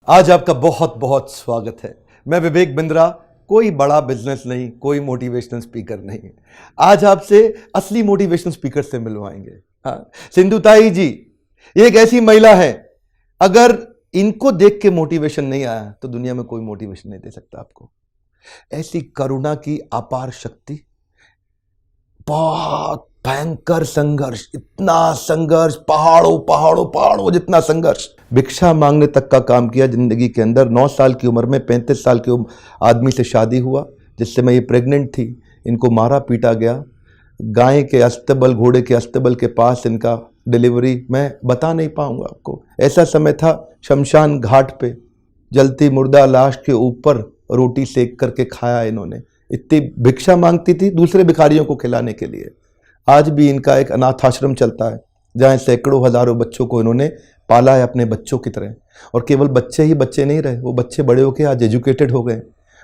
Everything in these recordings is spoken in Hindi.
आज आपका बहुत बहुत स्वागत है। मैं विवेक बिंद्रा, कोई बड़ा बिजनेस नहीं, कोई मोटिवेशनल स्पीकर नहीं। आज आपसे असली मोटिवेशनल स्पीकर से मिलवाएंगे। हाँ, सिंधु ताई जी ये एक ऐसी महिला है, अगर इनको देख के मोटिवेशन नहीं आया तो दुनिया में कोई मोटिवेशन नहीं दे सकता आपको। ऐसी करुणा की अपार शक्ति, बहुत भयंकर संघर्ष, इतना संघर्ष, पहाड़ों पहाड़ों पहाड़ों जितना संघर्ष, भिक्षा मांगने तक का काम किया जिंदगी के अंदर। 9 साल की उम्र में 35 साल के आदमी से शादी हुआ, जिससे मैं ये प्रेग्नेंट थी। इनको मारा पीटा गया, गाय के अस्तबल, घोड़े के अस्तबल के पास इनका डिलीवरी, मैं बता नहीं पाऊंगा आपको। ऐसा समय था, शमशान घाट पे जलती मुर्दा लाश के ऊपर रोटी सेक करके खाया इन्होंने। इतनी भिक्षा मांगती थी दूसरे भिखारियों को खिलाने के लिए। आज भी इनका एक अनाथ आश्रम चलता है, जहाँ सैकड़ों हजारों बच्चों को इन्होंने पाला है अपने बच्चों की तरह। और केवल बच्चे ही बच्चे नहीं रहे, वो बच्चे बड़े होके आज एजुकेटेड हो गए,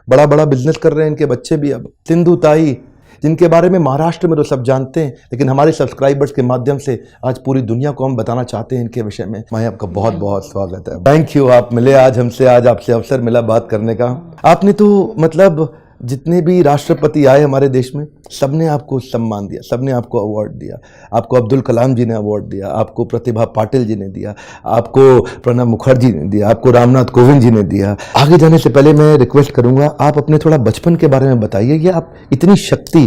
बड़ा बड़ा बिजनेस कर रहे हैं इनके बच्चे भी। अब सिंधु ताई, जिनके बारे में महाराष्ट्र में तो सब जानते हैं, लेकिन हमारे सब्सक्राइबर्स के माध्यम से आज पूरी दुनिया को हम बताना चाहते हैं इनके विषय में। मैं आपका बहुत बहुत स्वागत है। थैंक यू, आप मिले आज हमसे, आज आपसे अवसर मिला बात करने का। आपने तो मतलब जितने भी राष्ट्रपति आए हमारे देश में, सबने आपको सम्मान दिया, सबने आपको अवार्ड दिया। आपको अब्दुल कलाम जी ने अवार्ड दिया, आपको प्रतिभा पाटिल जी ने दिया, आपको प्रणब मुखर्जी ने दिया, आपको रामनाथ कोविंद जी ने दिया। आगे जाने से पहले मैं रिक्वेस्ट करूंगा, आप अपने थोड़ा बचपन के बारे में बताइए। ये आप इतनी शक्ति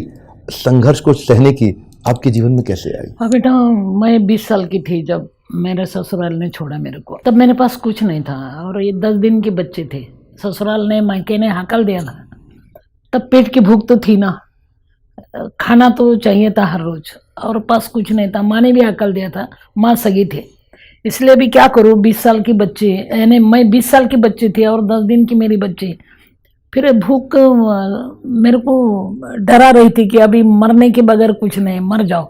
संघर्ष को सहने की आपके जीवन में कैसे आई? हाँ बेटा, मैं 20 साल की थी जब मेरे ससुराल ने छोड़ा मेरे को। तब मेरे पास कुछ नहीं था और ये 10 दिन के बच्चे थे। ससुराल ने, मायके ने हकल दिया था। तब पेट की भूख तो थी ना, खाना तो चाहिए था हर रोज, और पास कुछ नहीं था। माँ ने भी हकल दिया था, माँ सगी थे, इसलिए भी क्या करूँ। 20 साल की बच्ची, यानी मैं 20 साल की बच्ची थी और 10 दिन की मेरी बच्ची। फिर भूख मेरे को डरा रही थी कि अभी मरने के बगैर कुछ नहीं, मर जाओ।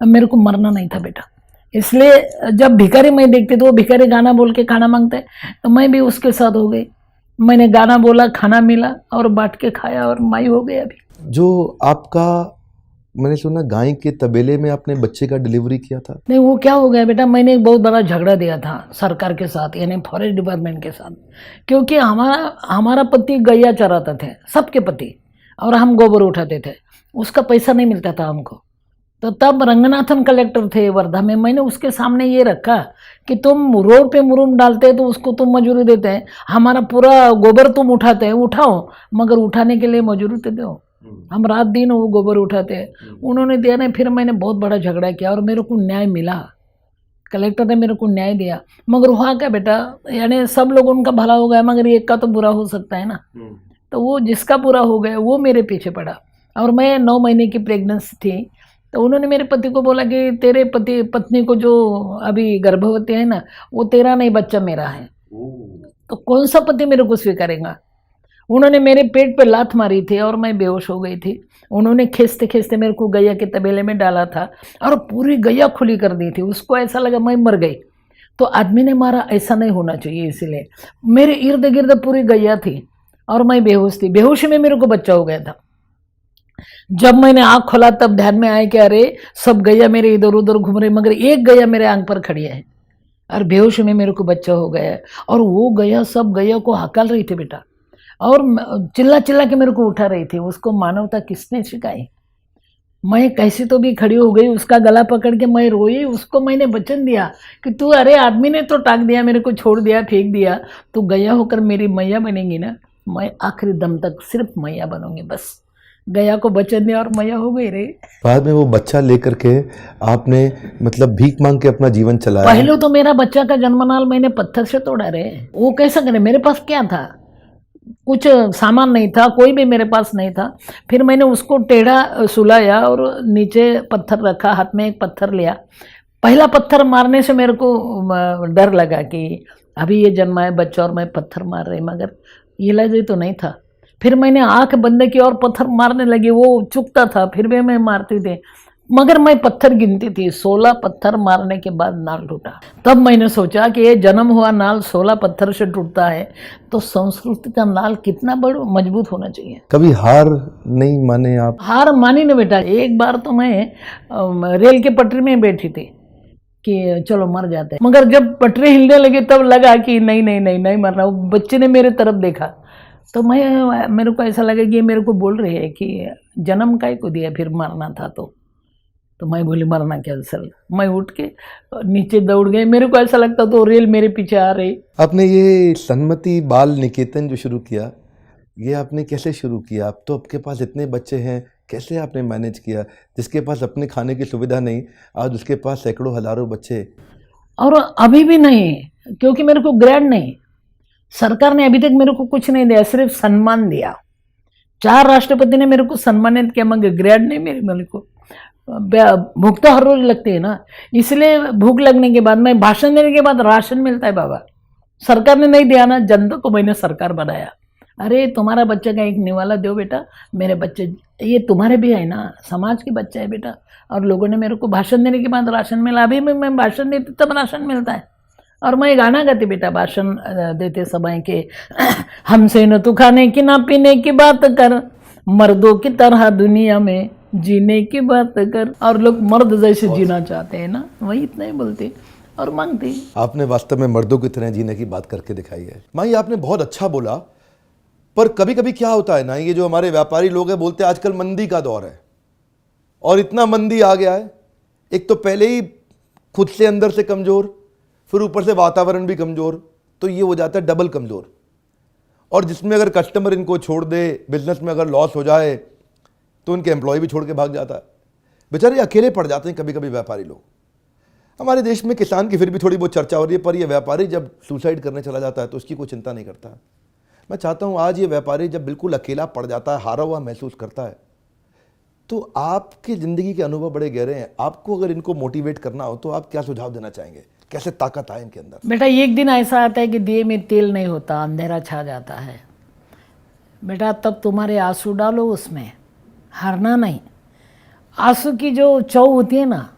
अब मेरे को मरना नहीं था बेटा। इसलिए जब भिखारी मैं देखती तो वो भिखारी गाना बोल के खाना मांगते, तो मैं भी उसके साथ हो गई। मैंने गाना बोला, खाना मिला और बांट के खाया और माई हो गई। अभी जो आपका, मैंने सुना गाय के तबेले में आपने बच्चे का डिलीवरी किया था। नहीं, वो क्या हो गया बेटा, मैंने एक बहुत बड़ा झगड़ा दिया था सरकार के साथ, यानी फॉरेस्ट डिपार्टमेंट के साथ। क्योंकि हमारा पति गैया चराते थे, सबके पति, और हम गोबर उठाते थे। उसका पैसा नहीं मिलता था हमको। तो तब रंगनाथन कलेक्टर थे वर्धा में, मैंने उसके सामने ये रखा कि तुम रोड पे मुरुम डालते हैं तो उसको तुम मजूरी देते हैं, हमारा पूरा गोबर तुम उठाते हैं, उठाओ, मगर उठाने के लिए मजूरी तो दो। हम रात दिन वो गोबर उठाते हैं। उन्होंने दिया नहीं। फिर मैंने बहुत बड़ा झगड़ा किया और मेरे को न्याय मिला। कलेक्टर ने मेरे को न्याय दिया। मगर हुआ क्या बेटा, यानी सब लोग उनका भला हो गया, मगर एक का तो बुरा हो सकता है ना। तो वो जिसका बुरा हो गया वो मेरे पीछे पड़ा। और मैं 9 महीने की प्रेगनेंसी थी। तो उन्होंने मेरे पति को बोला कि तेरे पत्नी को जो अभी गर्भवती है ना, वो तेरा नहीं, बच्चा मेरा है। तो कौन सा पति मेरे को स्वीकारेगा। उन्होंने मेरे पेट पे लात मारी थी और मैं बेहोश हो गई थी। उन्होंने खींचते खींचते मेरे को गैया के तबेले में डाला था और पूरी गैया खुली कर दी थी। उसको ऐसा लगा मैं मर गई। तो आदमी ने मारा, ऐसा नहीं होना चाहिए, इसलिए मेरे इर्द गिर्द पूरी गैया थी और मैं बेहोश थी। बेहोशी में मेरे को बच्चा हो गया था। जब मैंने आँख खोला तब ध्यान में आया कि अरे सब गैया मेरे इधर उधर घूम रही, मगर एक गैया मेरे आंख पर खड़ी है। और बेहोश में मेरे को बच्चा हो गया। और वो गैया सब गैया को हकल रही थी बेटा, और चिल्ला चिल्ला के मेरे को उठा रही थी। उसको मानवता किसने सिखाई। मैं कैसे तो भी खड़ी हो गई, उसका गला पकड़ के मैं रोई। उसको मैंने वचन दिया कि तू, अरे आदमी ने तो टाक दिया, मेरे को छोड़ दिया, फेंक दिया, तू गैया होकर मेरी मैया बनेगी ना। मैं आखिरी दम तक सिर्फ मैया बनूंगी, बस। गया को वचन दिया और मैया हो गई रे। बाद में वो बच्चा लेकर के आपने मतलब भीख मांग के अपना जीवन चलाया। पहले तो मेरा बच्चा का जन्मनाल मैंने पत्थर से तोड़ा रे। वो कैसा करे, मेरे पास क्या था, कुछ सामान नहीं था, कोई भी मेरे पास नहीं था। फिर मैंने उसको टेढ़ा सुलाया और नीचे पत्थर रखा, हाथ में एक पत्थर लिया। पहला पत्थर मारने से मेरे को डर लगा कि अभी ये जन्मा है बच्चा और मैं पत्थर मार रही, मगर इलाज तो नहीं था। फिर मैंने आंख बंद की और पत्थर मारने लगी। वो चुकता था, फिर भी मैं मारती थी, मगर मैं पत्थर गिनती थी। 16 पत्थर मारने के बाद नाल टूटा। तब मैंने सोचा कि ये जन्म हुआ नाल 16 पत्थर से टूटता है, तो संस्कृति का नाल कितना बड़ा मजबूत होना चाहिए। कभी हार नहीं माने आप? हार मानी ना बेटा। एक बार तो मैं रेल के पटरी में बैठी थी कि चलो मर जाते हैं। मगर जब पटरी हिलने लगी तब लगा कि नहीं नहीं नहीं नहीं मरना। वो बच्चे ने मेरे तरफ देखा तो मेरे को ऐसा लगा कि ये मेरे को बोल रही है कि जन्म काय को दिया फिर मरना था तो मैं बोली मरना कैंसल। मैं उठ के नीचे दौड़ गई। मेरे को ऐसा लगता तो रेल मेरे पीछे आ रही। आपने ये सन्मति बाल निकेतन जो शुरू किया, ये आपने कैसे शुरू किया? अब तो आपके पास इतने बच्चे हैं, कैसे आपने मैनेज किया? जिसके पास अपने खाने की सुविधा नहीं, आज उसके पास सैकड़ों हजारों बच्चे। और अभी भी नहीं, क्योंकि मेरे को ग्रेड नहीं, सरकार ने अभी तक मेरे को कुछ नहीं दिया, सिर्फ सम्मान दिया। 4 राष्ट्रपति ने मेरे को सम्मानित किया, मगर ग्रेड नहीं मेरे को। भूख तो हर रोज लगती है ना, इसलिए भूख लगने के बाद मैं भाषण देने के बाद राशन मिलता है बाबा। सरकार ने नहीं दिया ना, जनता को मैंने सरकार बनाया। अरे तुम्हारा बच्चे का एक निवाला दो बेटा, मेरे बच्चे ये तुम्हारे भी है ना, समाज के बच्चे है बेटा। और लोगों ने मेरे को भाषण देने के बाद राशन मिला। अभी मैं भाषण देती तब राशन मिलता है। और मैं गाना गाती बेटा भाषण देते समय के, हमसे न तू खाने की ना पीने की बात कर, मर्दों की तरह दुनिया में जीने की बात कर। और लोग मर्द जैसे जीना चाहते हैं ना, वही इतना ही बोलते और मांगते। आपने वास्तव में मर्दों की तरह जीने की बात करके दिखाई है। माँ, ये आपने बहुत अच्छा बोला, पर कभी कभी क्या होता है ना, ये जो हमारे व्यापारी लोग हैं बोलते हैं आजकल मंदी का दौर है और इतना मंदी आ गया है। एक तो पहले ही खुद से अंदर से कमज़ोर, फिर ऊपर से वातावरण भी कमज़ोर, तो ये हो जाता है डबल कमज़ोर। और जिसमें अगर कस्टमर इनको छोड़ दे, बिजनेस में अगर लॉस हो जाए तो उनके एम्प्लॉय भी छोड़ के भाग जाता है। बेचारे अकेले पड़ जाते हैं कभी कभी व्यापारी लोग। हमारे देश में किसान की फिर भी थोड़ी बहुत चर्चा हो रही है, पर यह व्यापारी जब सुसाइड करने चला जाता है तो उसकी कोई चिंता नहीं करता। मैं चाहता हूँ आज ये व्यापारी जब बिल्कुल अकेला पड़ जाता है, हारा हुआ महसूस करता है, तो आपकी ज़िंदगी के अनुभव बड़े गहरे हैं। आपको अगर इनको मोटिवेट करना हो तो आप क्या सुझाव देना चाहेंगे? कैसे ताकत आए इनके अंदर? बेटा एक दिन ऐसा आता है कि दिए में तेल नहीं होता, अंधेरा छा जाता है बेटा, तब तुम्हारे आंसू डालो उसमें, हारना नहीं। आंसू की जो चौ होती है ना,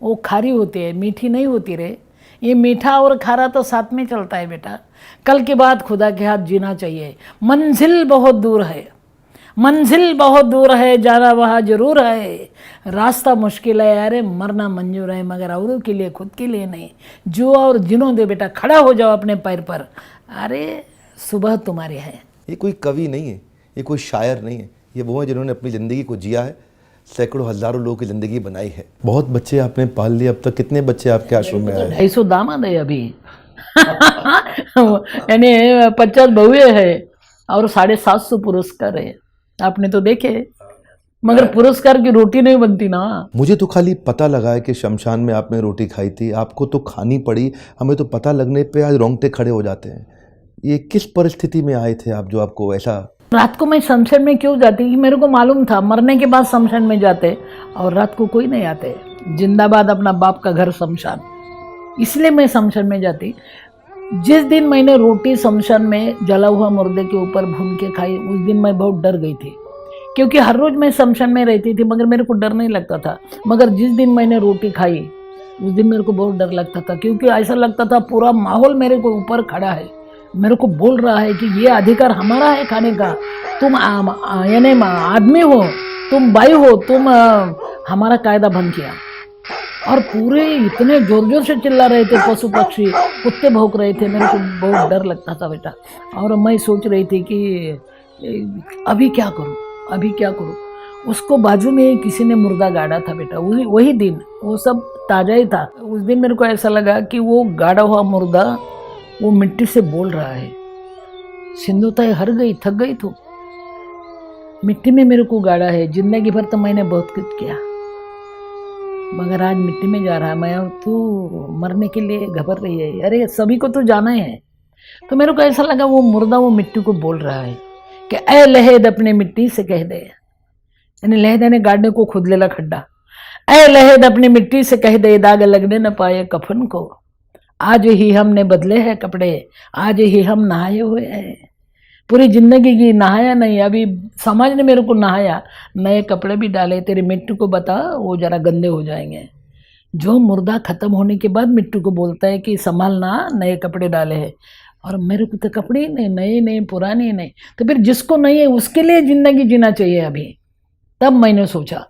वो खारी होती है, मीठी नहीं होती रे। ये मीठा और खारा तो साथ में चलता है बेटा। कल के बाद खुदा के हाथ जीना चाहिए। मंजिल बहुत दूर है, मंजिल बहुत दूर है, जाना वहाँ जरूर है। रास्ता मुश्किल है, अरे मरना मंजूर है, मगर औरों के लिए, खुद के लिए नहीं। जो और जिन्हों दे बेटा, खड़ा हो जाओ अपने पैर पर। अरे सुबह तुम्हारी है। ये कोई कवि नहीं है, ये कोई शायर नहीं है, ये वो है जिन्होंने अपनी ज़िंदगी को जिया है, सैकड़ों हजारों लोगों की ज़िंदगी बनाई है। बहुत बच्चे आपने पाल लिए। अब तक कितने बच्चे आपके आश्रम में आए? 250 दामाद है अभी। यानी 50 बहुए है और 750 पुरस्कार है। आपने तो देखे, मगर पुरस्कार की रोटी नहीं बनती ना। मुझे तो खाली पता लगा है कि शमशान में आपने रोटी खाई थी, आपको तो खानी पड़ी। हमें तो पता लगने पे आज रोंगटे खड़े हो जाते हैं। ये किस परिस्थिति में आए थे आप जो आपको ऐसा? रात को मैं शमशान में क्यों जाती, कि मेरे को मालूम था मरने के बाद शमशान में जाते और रात को कोई नहीं आते। जिंदाबाद अपना बाप का घर शमशान, इसलिए मैं शमशान में जाती। जिस दिन मैंने रोटी शमशान में जला हुआ मुर्दे के ऊपर भून के खाई, उस दिन मैं बहुत डर गई थी, क्योंकि हर रोज मैं शमशान में रहती थी मगर मेरे को डर नहीं लगता था। मगर जिस दिन मैंने रोटी खाई उस दिन मेरे को बहुत डर लगता था, क्योंकि ऐसा लगता था पूरा माहौल मेरे को ऊपर खड़ा है, मेरे को बोल रहा है कि ये अधिकार हमारा है खाने का। तुम यानी आदमी हो, तुम बाई हो, तुम हमारा कायदा भंग किया। और पूरे इतने जोर जोर से चिल्ला रहे थे, पशु पक्षी, कुत्ते भौंक रहे थे। मेरे को बहुत डर लगता था बेटा। और मैं सोच रही थी कि अभी क्या करूं, अभी क्या करूं। उसको बाजू में किसी ने मुर्दा गाड़ा था बेटा, वही दिन, वो सब ताज़ा ही था। उस दिन मेरे को ऐसा लगा कि वो गाड़ा हुआ मुर्दा वो मिट्टी से बोल रहा है, सिंधु ताई हर गई, थक गई तू, मिट्टी में मेरे को गाड़ा है। जिंदगी भर तो मैंने बहुत कुछ किया, मगर आज मिट्टी में जा रहा है मैं, तू मरने के लिए घबर रही है। अरे सभी को तो जाना है। तो मेरे को ऐसा लगा वो मुर्दा वो मिट्टी को बोल रहा है कि ऐ लहेद अपने मिट्टी से कह दे, यानी लहेद ने गाड़ने को खुद लेला खड्डा। ऐ लहेद अपनी मिट्टी से कह दे, दाग लगने न पाए कफन को। आज ही हमने बदले हैं कपड़े, आज ही हम नहाए हुए हैं। पूरी जिंदगी की नहाया नहीं, अभी समाज ने मेरे को नहाया, नए कपड़े भी डाले। तेरी मिट्टी को बता, वो जरा गंदे हो जाएंगे। जो मुर्दा खत्म होने के बाद मिट्टी को बोलता है कि संभालना, नए कपड़े डाले हैं। और मेरे को तो कपड़े ही नहीं, नए नहीं, पुराने ही नहीं। तो फिर जिसको नहीं है उसके लिए जिंदगी जीना चाहिए अभी। तब मैंने सोचा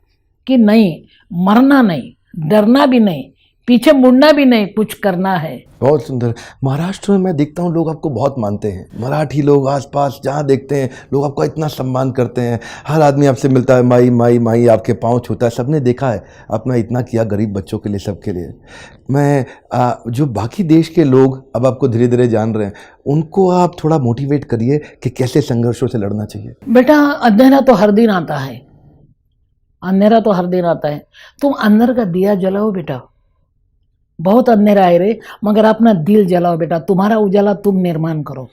कि नहीं, मरना नहीं, डरना भी नहीं, पीछे मुड़ना भी नहीं, कुछ करना है। बहुत सुंदर। महाराष्ट्र में मैं देखता हूँ लोग आपको बहुत मानते हैं, मराठी लोग आसपास जहाँ देखते हैं लोग आपका इतना सम्मान करते हैं, हर आदमी आपसे मिलता है, माई माई माई आपके पाँव छूता है। सबने देखा है आपने इतना किया गरीब बच्चों के लिए, सबके लिए। मैं जो बाकी देश के लोग अब आपको धीरे धीरे जान रहे हैं, उनको आप थोड़ा मोटिवेट करिए कि कैसे संघर्षों से लड़ना चाहिए। बेटा अंधेरा तो हर दिन आता है, अंधेरा तो हर दिन आता है। तुम अंदर का दिया जलाओ बेटा, बहुत अंधेरा है रे, मगर अपना दिल जलाओ बेटा, तुम्हारा उजाला तुम निर्माण करो।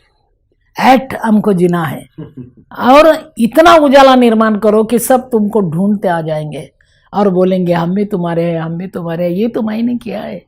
ऐट हमको जीना है और इतना उजाला निर्माण करो कि सब तुमको ढूंढते आ जाएंगे और बोलेंगे हम भी तुम्हारे हैं, हम भी तुम्हारे हैं। ये तो मैंने किया है।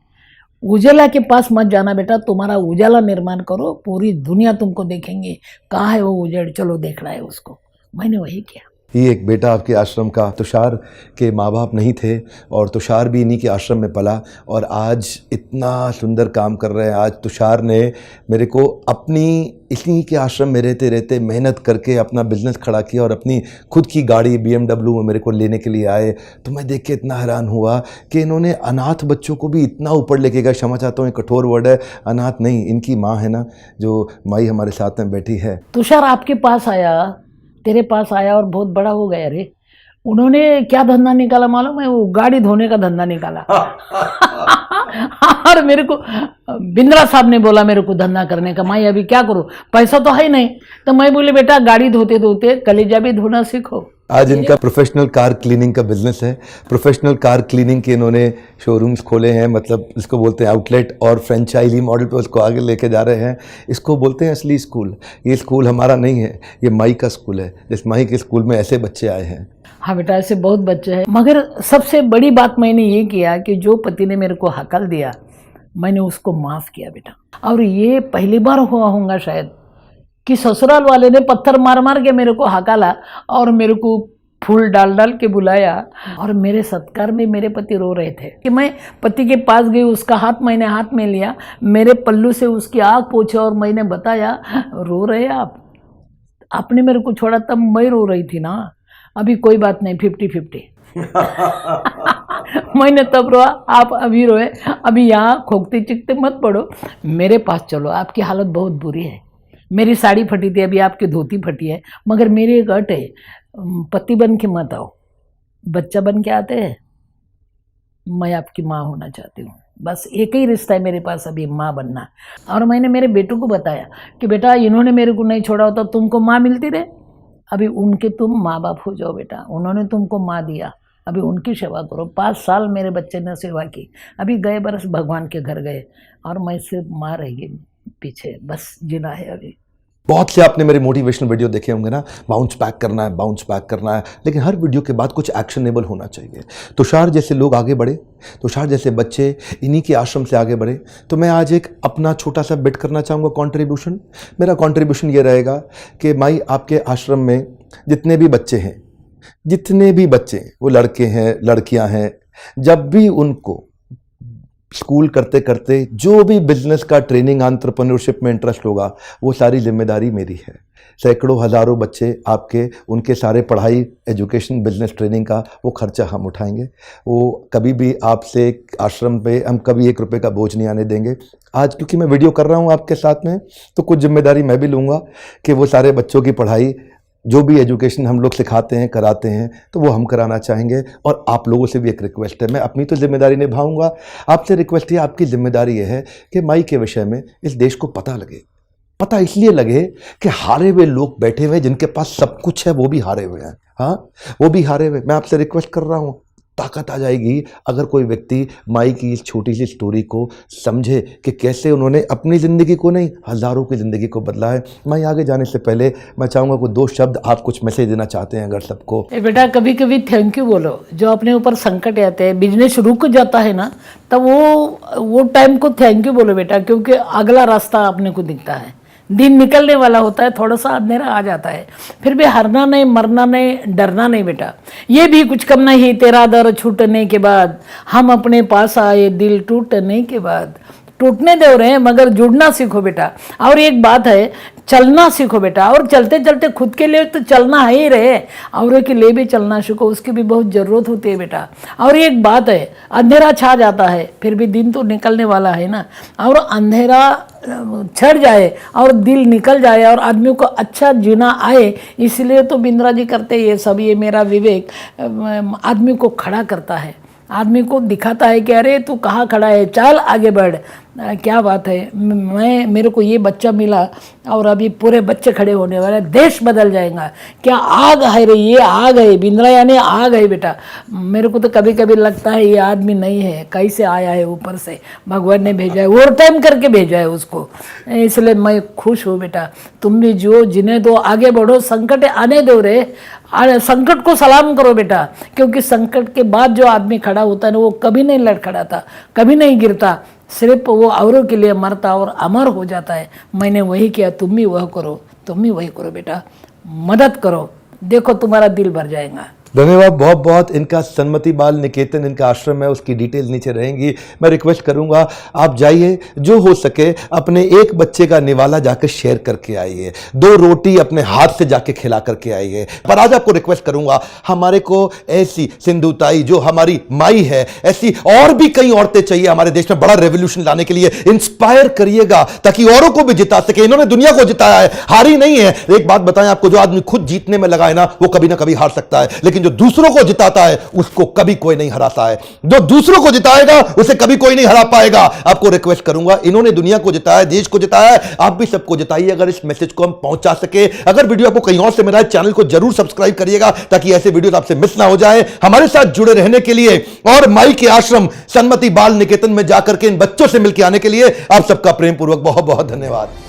उजाला के पास मत जाना बेटा, तुम्हारा उजाला निर्माण करो, पूरी दुनिया तुमको देखेंगे कहाँ है वो उजड़, चलो देखना है उसको। मैंने वही किया। ये एक बेटा आपके आश्रम का, तुषार के माँ बाप नहीं थे और तुषार भी इन्हीं के आश्रम में पला और आज इतना सुंदर काम कर रहे हैं। आज तुषार ने मेरे को अपनी इन्हीं के आश्रम में रहते रहते मेहनत करके अपना बिजनेस खड़ा किया और अपनी खुद की गाड़ी BMW में मेरे को लेने के लिए आए। तो मैं देख के इतना हैरान हुआ कि इन्होंने अनाथ बच्चों को भी इतना ऊपर लेके गया। क्षमा चाहता हूँ, कठोर वर्ड है, अनाथ नहीं, इनकी माँ है ना जो माई हमारे साथ में बैठी है। तुषार आपके पास आया, तेरे पास आया और बहुत बड़ा हो गया रे। उन्होंने क्या धंधा निकाला मालूम है? वो गाड़ी धोने का धंधा निकाला। और मेरे को बिंद्रा साहब ने बोला मेरे को धंधा करने का। मैं अभी क्या करूं, पैसा तो है ही नहीं। तो मैं बोले बेटा गाड़ी धोते धोते कलेजा भी धोना सीखो। आज इनका प्रोफेशनल कार क्लीनिंग का बिजनेस है। प्रोफेशनल कार क्लीनिंग के इन्होंने शोरूम्स खोले हैं, मतलब इसको बोलते हैं आउटलेट, और फ्रेंचाइजी मॉडल पे उसको आगे लेके जा रहे हैं। इसको बोलते हैं असली स्कूल। ये स्कूल हमारा नहीं है, ये माई का स्कूल है। जिस माई के स्कूल में ऐसे बच्चे आए हैं। हाँ बेटा, ऐसे बहुत बच्चे हैं। मगर सबसे बड़ी बात मैंने ये किया कि जो पति ने मेरे को हकल दिया मैंने उसको माफ़ किया बेटा। और ये पहली बार हुआ होगा शायद कि ससुराल वाले ने पत्थर मार मार के मेरे को हकाला और मेरे को फूल डाल डाल के बुलाया। और मेरे सत्कार में मेरे पति रो रहे थे कि मैं पति के पास गई, उसका हाथ मैंने हाथ में लिया, मेरे पल्लू से उसकी आँख पोंछी और मैंने बताया रो रहे आप, आपने मेरे को छोड़ा तब मैं रो रही थी ना। अभी कोई बात नहीं, 50-50। मैंने तब रोआ, आप अभी रोए। अभी यहाँ खोखते चिकते मत पड़ो, मेरे पास चलो। आपकी हालत बहुत बुरी है। मेरी साड़ी फटी थी, अभी आपकी धोती फटी है। मगर मेरी एक अट है, पति बन के मत आओ, बच्चा बन के आते हैं। मैं आपकी माँ होना चाहती हूँ, बस एक ही रिश्ता है मेरे पास अभी, माँ बनना। और मैंने मेरे बेटों को बताया कि बेटा इन्होंने मेरे को नहीं छोड़ा होता तुमको माँ मिलती रहे, अभी उनके तुम माँ बाप हो जाओ बेटा। उन्होंने तुमको माँ दिया, अभी उनकी सेवा करो। 5 साल मेरे बच्चे ने सेवा की, अभी गए बरस भगवान के घर गए और मैं सिर्फ माँ रह गई पीछे, बस जीना है अभी। बहुत से आपने मेरे मोटिवेशनल वीडियो देखे होंगे ना, बाउंस बैक करना है, बाउंस बैक करना है, लेकिन हर वीडियो के बाद कुछ एक्शनेबल होना चाहिए। तुषार जैसे लोग आगे बढ़े, तुषार जैसे बच्चे इन्हीं के आश्रम से आगे बढ़े। तो मैं आज एक अपना छोटा सा बिट करना चाहूँगा, कंट्रीब्यूशन। मेरा कंट्रीब्यूशन ये रहेगा कि माई आपके आश्रम में जितने भी बच्चे हैं, जितने भी बच्चे, वो लड़के हैं लड़कियां हैं, जब भी उनको स्कूल करते करते जो भी बिजनेस का ट्रेनिंग एंटरप्रेन्योरशिप में इंटरेस्ट होगा, वो सारी जिम्मेदारी मेरी है। सैकड़ों हज़ारों बच्चे आपके, उनके सारे पढ़ाई, एजुकेशन, बिजनेस ट्रेनिंग का वो खर्चा हम उठाएंगे। वो कभी भी आपसे आश्रम पे हम कभी 1 रुपये का बोझ नहीं आने देंगे। आज क्योंकि मैं वीडियो कर रहा हूँ आपके साथ में, तो कुछ जिम्मेदारी मैं भी लूँगा कि वो सारे बच्चों की पढ़ाई, जो भी एजुकेशन हम लोग सिखाते हैं कराते हैं, तो वो हम कराना चाहेंगे। और आप लोगों से भी एक रिक्वेस्ट है, मैं अपनी तो जिम्मेदारी निभाऊंगा, आपसे रिक्वेस्ट है, आपकी जिम्मेदारी ये है कि माई के विषय में इस देश को पता लगे। पता इसलिए लगे कि हारे हुए लोग बैठे हुए हैं, जिनके पास सब कुछ है वो भी हारे हुए हैं। हाँ, वो भी हारे हुए। मैं आपसे रिक्वेस्ट कर रहा हूँ, ताकत आ जाएगी अगर कोई व्यक्ति माई की इस छोटी सी स्टोरी को समझे कि कैसे उन्होंने अपनी ज़िंदगी को नहीं, हज़ारों की ज़िंदगी को बदला है। मैं आगे जाने से पहले मैं चाहूँगा कोई 2 शब्द आप कुछ मैसेज देना चाहते हैं अगर सबको। बेटा कभी कभी थैंक यू बोलो। जो अपने ऊपर संकट आते हैं, बिजनेस रुक जाता है ना, तब वो टाइम को थैंक यू बोलो बेटा, क्योंकि अगला रास्ता अपने को दिखता है। दिन निकलने वाला होता है, थोड़ा सा अंधेरा आ जाता है, फिर भी हारना नहीं, मरना नहीं, डरना नहीं बेटा। ये भी कुछ कम नहीं, तेरा दर छूटने के बाद हम अपने पास आए, दिल टूटने के बाद। टूटने दे रहे हैं मगर जुड़ना सीखो बेटा। और एक बात है, चलना सीखो बेटा, और चलते चलते खुद के लिए तो चलना है ही रहे, औरों के लिए भी चलना सीखो, उसकी भी बहुत ज़रूरत होती है बेटा। और एक बात है, अंधेरा छा जाता है फिर भी दिन तो निकलने वाला है ना, और अंधेरा छड़ जाए और दिल निकल जाए और आदमी को अच्छा जीना आए, इसलिए तो बिंद्रा जी करते ये सब। ये मेरा विवेक आदमी को खड़ा करता है, आदमी को दिखाता है कि अरे तू कहाँ खड़ा है, चल आगे बढ़। क्या बात है, मेरे को ये बच्चा मिला और अभी पूरे बच्चे खड़े होने वाले, देश बदल जाएगा। क्या आग है रे, ये आग है, बिंद्रा यानी आग है बेटा। मेरे को तो कभी कभी लगता है ये आदमी नहीं है, कैसे आया है ऊपर से, भगवान ने भेजा है, ओवर टाइम करके भेजा है उसको। इसलिए मैं खुश हूँ बेटा, तुम भी जो जिन्हें दो, आगे बढ़ो, संकट आने दो रे, संकट को सलाम करो बेटा, क्योंकि संकट के बाद जो आदमी खड़ा होता है ना, वो कभी नहीं लड़खड़ाता, कभी नहीं गिरता, सिर्फ वो औरों के लिए मरता और अमर हो जाता है। मैंने वही किया, तुम भी वह करो, तुम भी वही करो बेटा, मदद करो, देखो तुम्हारा दिल भर जाएगा। धन्यवाद बहुत बहुत। इनका सन्मति बाल निकेतन इनका आश्रम है, उसकी डिटेल नीचे रहेंगी। मैं रिक्वेस्ट करूंगा आप जाइए, जो हो सके अपने एक बच्चे का निवाला जाकर शेयर करके आइए, 2 रोटी अपने हाथ से जाके खिला करके आइए। पर आज आपको रिक्वेस्ट करूंगा, हमारे को ऐसी सिंधुताई जो हमारी माई है, ऐसी और भी कई औरतें चाहिए हमारे देश में बड़ा रेवोल्यूशन लाने के लिए। इंस्पायर करिएगा ताकि औरों को भी जिता सके। इन्होंने दुनिया को जिताया है, हारी नहीं है। एक बात बताएं आपको, जो आदमी खुद जीतने में लगा है ना, वो कभी ना कभी हार सकता है, लेकिन जो दूसरों को जिताता है उसको कभी कोई नहीं हराता है। जो दूसरों को जिताएगा उसे कभी कोई नहीं हरा पाएगा। आपको रिक्वेस्ट करूंगा, इन्होंने दुनिया को जिताया, देश को जिताया है, आप भी सबको जिताइए अगर इस मैसेज को हम पहुंचा सके। अगर वीडियो आपको कहीं और से मिला है, चैनल को जरूर सब्सक्राइब करिएगा ताकि ऐसे वीडियो आपसे मिस ना हो जाए। हमारे साथ जुड़े रहने के लिए और माई के आश्रम सन्मति बाल निकेतन में जाकर के इन बच्चों से मिलकर आने के लिए आप सबका प्रेम पूर्वक बहुत बहुत धन्यवाद।